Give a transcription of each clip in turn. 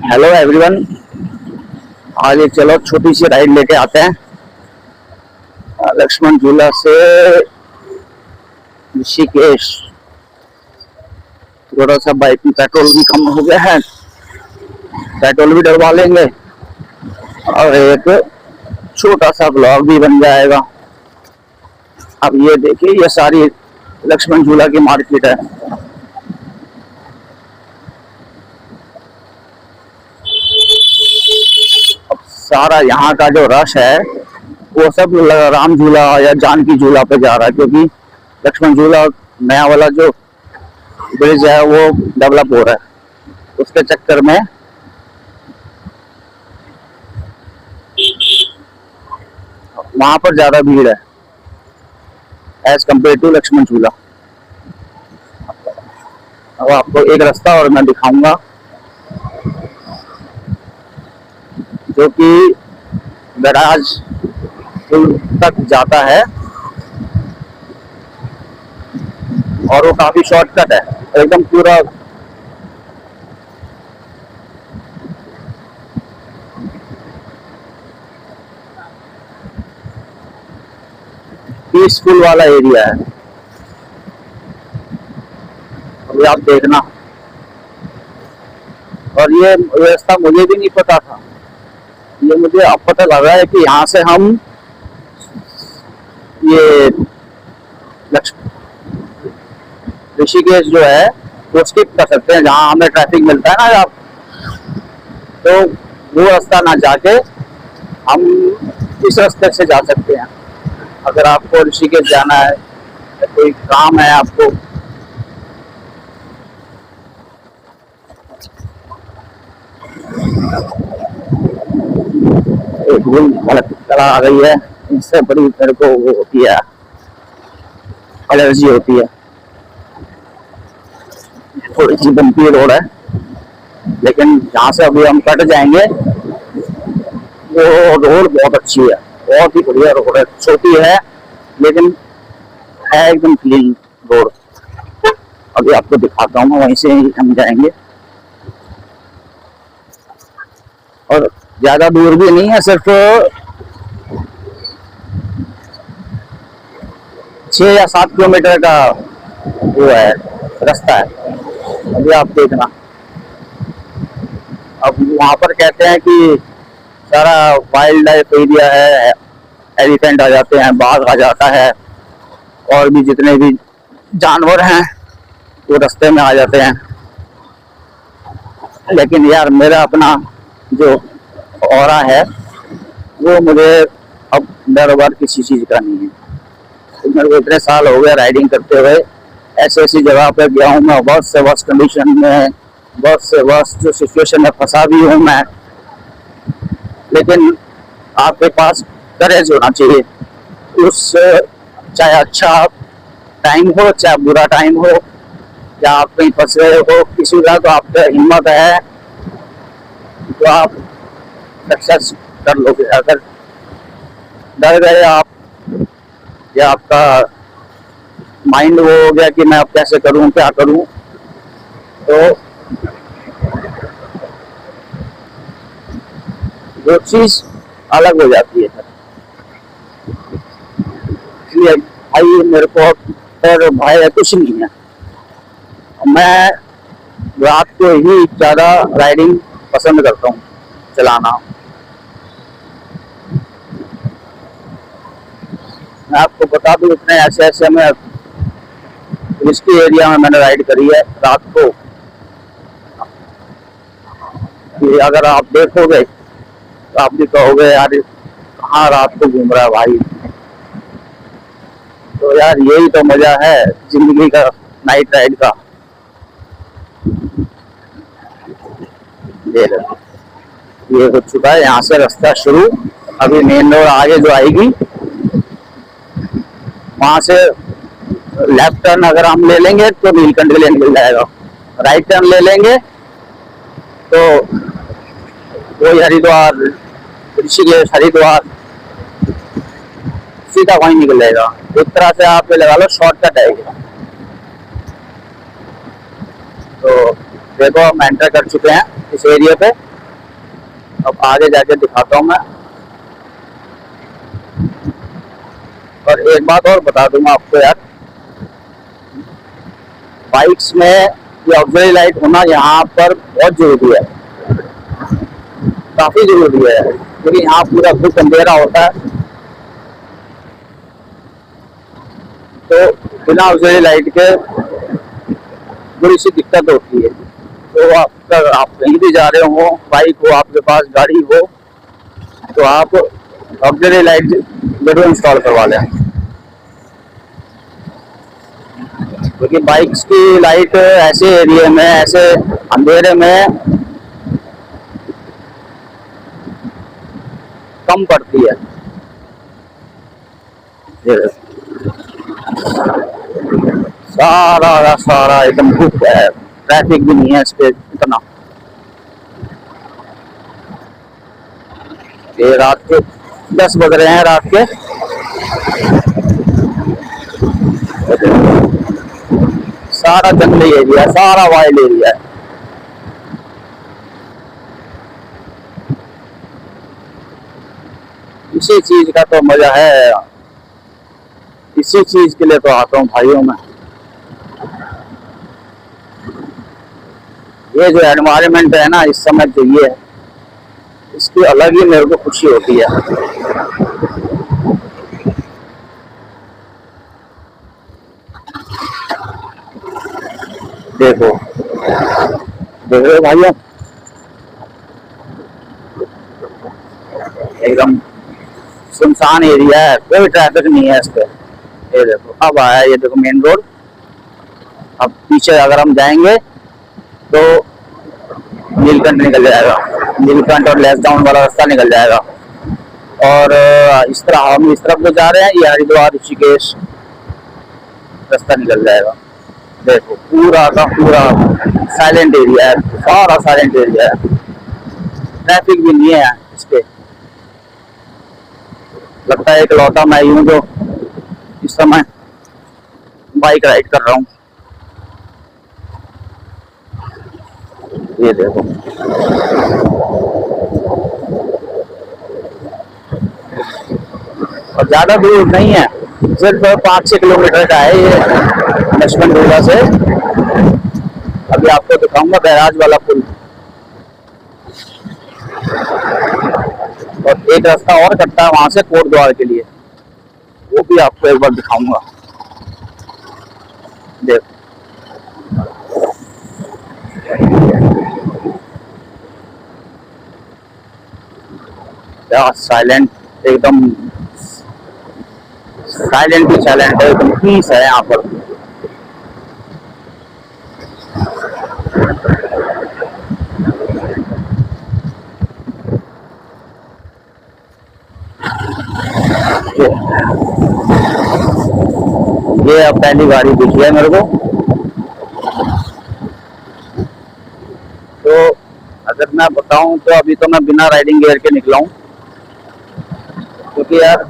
Hello everyone. आज एक चलो छोटी सी राइड लेके आते हैं लक्ष्मण झूला से ऋषिकेश। थोड़ा सा बाइक में पेट्रोल भी कम हो गया है, पेट्रोल भी डलवा लेंगे और एक छोटा सा ब्लॉग भी बन जाएगा। अब ये देखिए, ये सारी लक्ष्मण झूला की मार्केट है। सारा यहाँ का जो रश है वो सब राम झूला या जानकी झूला पे जा रहा है, क्योंकि लक्ष्मण झूला नया वाला जो ब्रिज है वो डेवलप हो रहा है। उसके चक्कर में वहां पर ज्यादा भीड़ है एज कम्पेयर टू लक्ष्मण झूला। अब आपको एक रास्ता और मैं दिखाऊंगा जो कि बैराज पुल तक जाता है और वो काफी शॉर्टकट है, एकदम पूरा पीसफुल वाला एरिया है। अभी आप देखना। और ये रास्ता मुझे भी नहीं पता था, ये मुझे अब पता लगा है कि यहाँ से हम ये ऋषिकेश जो है वो स्किप कर सकते हैं, जहाँ हमें ट्रैफिक मिलता है ना, आप तो वो रास्ता ना जाके हम इस रास्ते से जा सकते हैं। अगर आपको ऋषिकेश जाना है, कोई काम है आपको, एक भूल गलत चला आ गई है, इससे बड़ी मेरे को वो होती है, एलर्जी होती है। थोड़ी सी बंपी रोड है, लेकिन जहाँ से अभी हम कट जाएंगे वो रोड बहुत अच्छी है, बहुत ही बढ़िया रोड है। छोटी है लेकिन है एकदम क्लीन रोड। अभी आपको दिखाता हूँ, वहीं से हम जाएंगे और ज्यादा दूर भी नहीं है, सिर्फ 6 या 7 किलोमीटर का वो है, रास्ता है। अभी आप देखना। अब वहां पर कहते हैं कि सारा वाइल्ड लाइफ एरिया है, एलिफेंट आ जाते हैं, बाघ आ जाता है और भी जितने भी जानवर हैं वो रास्ते में आ जाते हैं। लेकिन यार मेरा अपना जो ऑरा है वो मुझे अब डर वर किसी चीज का नहीं है। मेरे को इतने साल हो गए राइडिंग करते हुए, ऐसी ऐसी जगह पर गया हूँ मैं, बहुत से वर्स्ट कंडीशन में, बहुत से वर्स्ट जो सिचुएशन में फंसा भी हूँ मैं। लेकिन आपके पास करेज होना चाहिए, उस चाहे अच्छा टाइम हो चाहे बुरा टाइम हो, या आप कहीं फंसे हो किसी का, तो आपका हिम्मत है तो आप सक्सेस कर लोगे। अगर डर गए आप, या आपका माइंड वो हो गया कि मैं अब कैसे करूं क्या करूं, तो वो चीज अलग हो जाती है। इसलिए भाई मेरे को और भय कुछ नहीं है। मैं रात को ही ज्यादा राइडिंग पसंद करता हूँ चलाना। मैं आपको बता दूं, इतने ऐसे ऐसे में रिस्की एरिया में मैंने राइड करी है रात को, कि अगर आप देखोगे तो आप भी कहोगे यार कहाँ रात को घूम रहा है भाई। तो यार यही तो मजा है जिंदगी का, नाइट राइड का। ये हो चुका है यहाँ से रास्ता शुरू। अभी मेन रोड आगे जो आएगी वहां से लेफ्ट टर्न अगर हम ले लेंगे तो नीलकंठ लेन मिल जाएगा, राइट टर्न ले लेंगे तो वही हरिद्वार, ऋषिकेश, हरिद्वार सीधा वहीं निकल जाएगा। एक तरह से आप लगा लो शॉर्टकट है। तो देखो हम एंटर कर चुके हैं इस एरिया पे। अब आगे जाके दिखाता हूँ मैं। और एक बात और बता दूंगा आपको यार, बाइक्स में ये ऑक्सिलरी लाइट होना यहाँ पर बहुत जरूरी है, काफी जरूरी है, क्योंकि यहाँ पूरा धूप अंधेरा होता है। तो बिना ऑक्सिलरी लाइट के बड़ी सी दिक्कत होती है। तो आप कहीं भी जा रहे हो, बाइक हो आपके पास, गाड़ी हो, तो आप ऑक्सिलरी लाइट जरूर इंस्टॉल करवा लें, क्योंकि बाइक्स की लाइट ऐसे एरिया में, ऐसे अंधेरे में कम पड़ती है। सारा सारा एकदम धूप है, ट्रैफिक भी नहीं है इस पे इतना। ये रात के 10 बज रहे हैं, रात के। सारा जंगली एरिया, सारा वाइल्ड एरिया है। इसी चीज का तो मजा है, इसी चीज के लिए तो आता हूँ भाइयों में। ये जो एनवायरनमेंट है ना इस समय जो ये है, इसकी अलग ही मेरे को खुशी होती है। देखो देख रहे हो भाइयों, एकदम सुनसान एरिया है, कोई ट्रैफिक नहीं है इस पे। ये देखो अब आया, ये देखो मेन रोड। अब पीछे अगर हम जाएंगे तो नीलकंठ निकल जाएगा, नीलकंठ और लेस डाउन वाला रास्ता निकल जाएगा। और इस तरह हम इस तरफ जो जा रहे हैं, ये हरिद्वार ऋषिकेश रास्ता निकल जाएगा। देखो पूरा का पूरा साइलेंट एरिया है, सारा साइलेंट एरिया है, ट्रैफिक भी नहीं है इस पे। लगता है इकलौता मैं ही हूँ जो इस समय बाइक राइड कर रहा हूँ। ये देखो और ज्यादा दूर नहीं है, सिर्फ 5-6 किलोमीटर का है ये लक्ष्मण झूला से। अभी आपको दिखाऊंगा बैराज वाला पुल, और एक रास्ता और कटता है वहां से कोटद्वार के लिए, वो भी आपको एक बार दिखाऊंगा। देखो क्या साइलेंट, एकदम साइलेंट ही साइलेंट है, एकदम पीस है यहाँ पर। ये अब पहली गाड़ी दिखी है मेरे को। तो अगर मैं बताऊं तो अभी तो मैं बिना राइडिंग गियर के निकला हूं, क्योंकि यार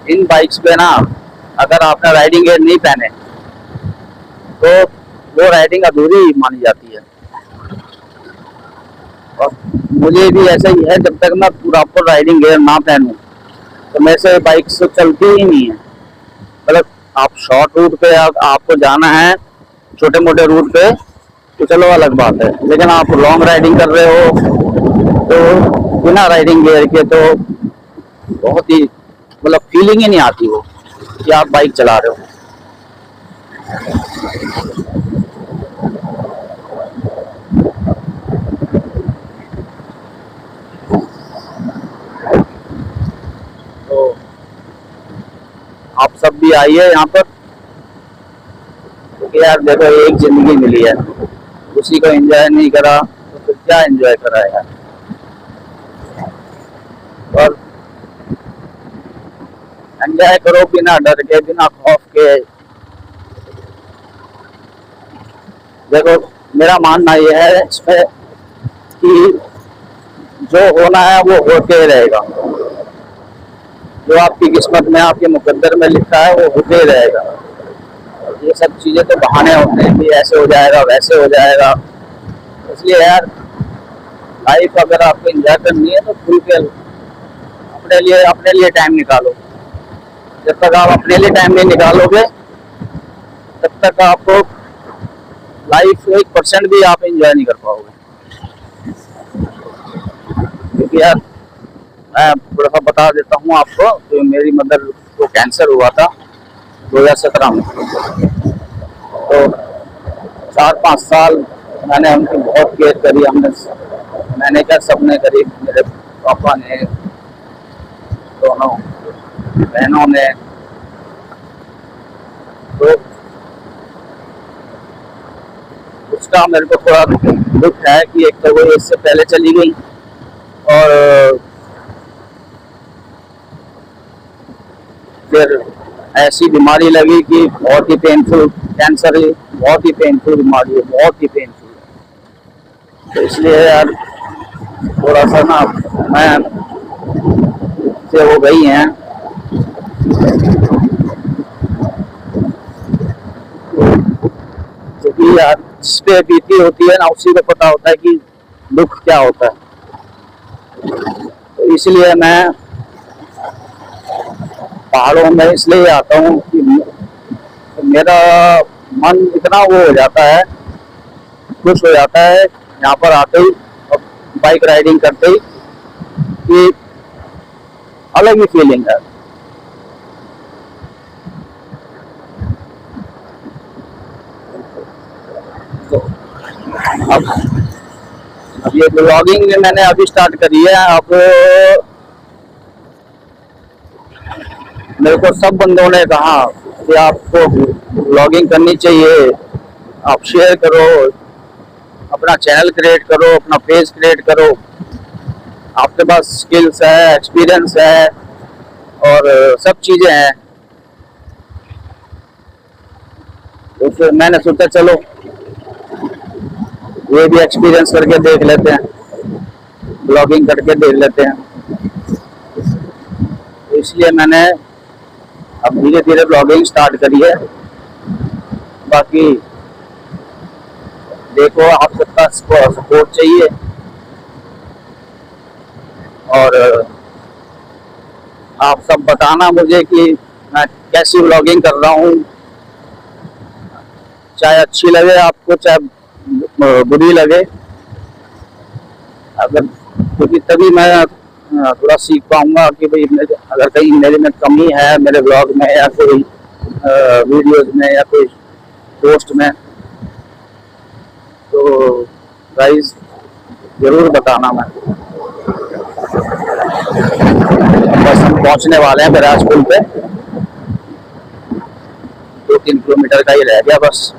इन बाइक्स पे ना अगर आपने राइडिंग गियर नहीं पहने तो वो राइडिंग अधूरी मानी जाती है। और मुझे भी ऐसा ही है, जब तक मैं प्रॉपर राइडिंग गियर ना पहनूं तो मेरे से बाइक से चलती ही नहीं है। मतलब आप शॉर्ट रूट पे आपको जाना है, छोटे मोटे रूट पे तो चलो अलग बात है, लेकिन आप लॉन्ग राइडिंग कर रहे हो तो बिना राइडिंग गियर के तो बहुत ही मतलब फीलिंग ही नहीं आती वो कि आप बाइक चला रहे हो। तो आप सब भी आइए यहाँ पर, क्योंकि यार देखो एक जिंदगी मिली है, उसी को एंजॉय नहीं करा तो फिर क्या एंजॉय करा यार। और एंजॉय करो बिना डर के, बिना खौफ के। देखो मेरा मानना यह है इसमें कि जो होना है वो होते रहेगा, जो आपकी किस्मत में, आपके मुकद्दर में लिखा है वो होते ही रहेगा। ये सब चीजें तो बहाने होते हैं कि ऐसे हो जाएगा, वैसे हो जाएगा। इसलिए यार लाइफ अगर आपको एंजॉय करनी है तो खुल के अपने लिए टाइम निकालो। जब तक आप अपने लिए टाइम नहीं निकालोगे तब तक आपको लाइफ 1% भी आप एंजॉय नहीं कर पाओगे। क्योंकि यार मैं थोड़ा सा बता देता हूँ आपको, तो मेरी मदर को कैंसर हुआ था 2017 में। तो 4-5 साल मैंने उनकी बहुत केयर करी। मैंने क्या, सबने करी, मेरे पापा ने, दोनों बहनों ने। तो उसका मेरे को थोड़ा दुख है कि एक तो वो इससे पहले चली गई, और फिर ऐसी बीमारी लगी कि बहुत ही पेनफुल, कैंसर ही बहुत ही पेनफुल बीमारी है, बहुत ही पेनफुल है। तो इसलिए यार थोड़ा सा ना मैं से हो गई हैं। क्योंकि यार जिस पे बीती होती है ना, उसी को पता होता है कि दुख क्या होता है। तो इसलिए मैं पहाड़ों में इसलिए आता हूँ कि मेरा मन इतना वो हो जाता है, खुश हो जाता है यहाँ पर आते ही और बाइक राइडिंग करते ही, कि अलग ही फीलिंग है। तो अब ये ब्लॉगिंग मैंने अभी स्टार्ट करी है। अब मेरे को सब बंदों ने कहा कि आपको ब्लॉगिंग करनी चाहिए, आप शेयर करो, अपना चैनल क्रिएट करो, अपना पेज क्रिएट करो, आपके पास स्किल्स है, एक्सपीरियंस है और सब चीज़ें हैं। तो फिर मैंने सोचा चलो ये भी एक्सपीरियंस करके देख लेते हैं, ब्लॉगिंग करके देख लेते हैं। तो इसलिए मैंने अब धीरे धीरे ब्लॉगिंग स्टार्ट करी है। बाकी देखो, आप सबका सपोर्ट चाहिए, और आप सब बताना मुझे कि मैं कैसी ब्लॉगिंग कर रहा हूँ, चाहे अच्छी लगे आपको चाहे बुरी लगे। अगर क्योंकि तभी मैं थोड़ा सीख पाऊंगा कि भाई अगर कहीं मेरे में कमी है मेरे ब्लॉग में या कोई वीडियोज में या कोई पोस्ट में, तो गाइस जरूर बताना। मैं बस हम पहुंचने वाले हैं बैराज पुल पे, 2-3 किलोमीटर का ही रह गया बस।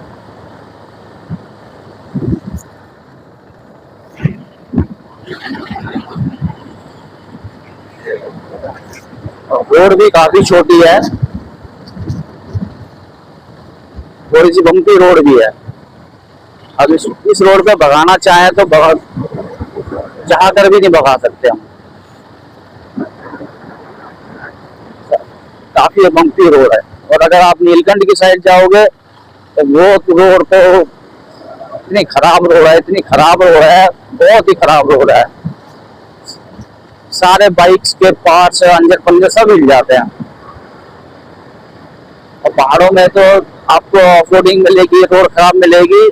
रोड भी काफी छोटी है, थोड़ी सी बम्पी रोड भी है। अब इस रोड पे भगाना चाहे तो चाह कर भी नहीं भगा सकते हम, काफी बम्पी रोड है। और अगर आप नीलकंठ की साइड जाओगे तो वो रोड तो इतनी खराब रोड है, इतनी खराब रोड है, बहुत ही खराब रोड है। सारे बाइक्स के पार्ट्स, अंजर पंजर सब हिल जाते हैं। और पहाड़ों में तो आपको ऑफरोडिंग मिलेगी, रोड खराब मिलेगी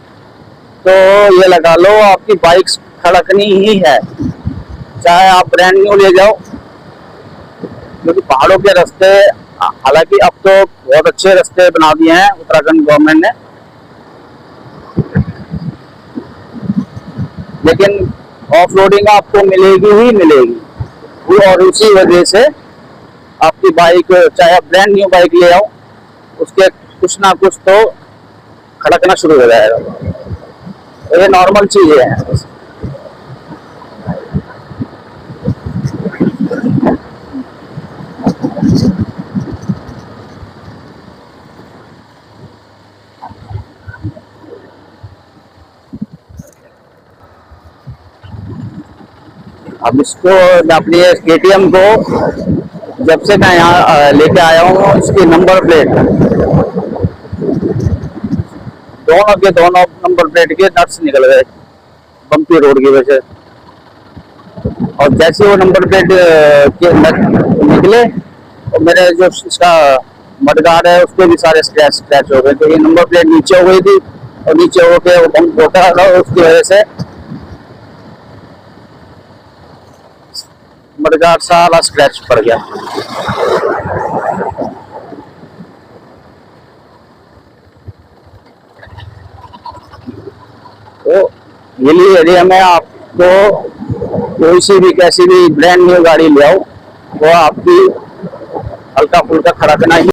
तो ये लगा लो आपकी बाइक्स खड़कनी ही है, चाहे आप ब्रांड न्यू ले जाओ। क्योंकि पहाड़ों के रास्ते, हालांकि अब तो बहुत अच्छे रास्ते बना दिए हैं उत्तराखंड गवर्नमेंट ने, लेकिन ऑफ रोडिंग आपको मिलेगी ही मिलेगी। और उसी वजह से आपकी बाइक, चाहे आप ब्रांड न्यू बाइक ले आओ, उसके कुछ ना कुछ तो खड़कना शुरू हो जाएगा। तो ये नॉर्मल चीजें हैं। अब इसको अपनी KTM को जब से मैं यहाँ लेके आया हूँ, इसकी नंबर प्लेट, दोनों नंबर प्लेट के नट्स निकल गए बम्पी रोड की वजह से। और जैसे वो नंबर प्लेट के निकले और मेरे जो इसका मडगार्ड है उस पे भी सारे स्क्रैच स्क्रैच हो गए। तो ये नंबर प्लेट नीचे हो गई थी और नीचे होके वो बंद होता था, उसकी वजह से मडगार्ड सारा स्क्रैच पड़ गया। तो ये लिए यदि हमें आपको कोई सी भी कैसी भी ब्रांड न्यू गाड़ी ले आओ वो आपकी हल्का फुल्का खड़कना ही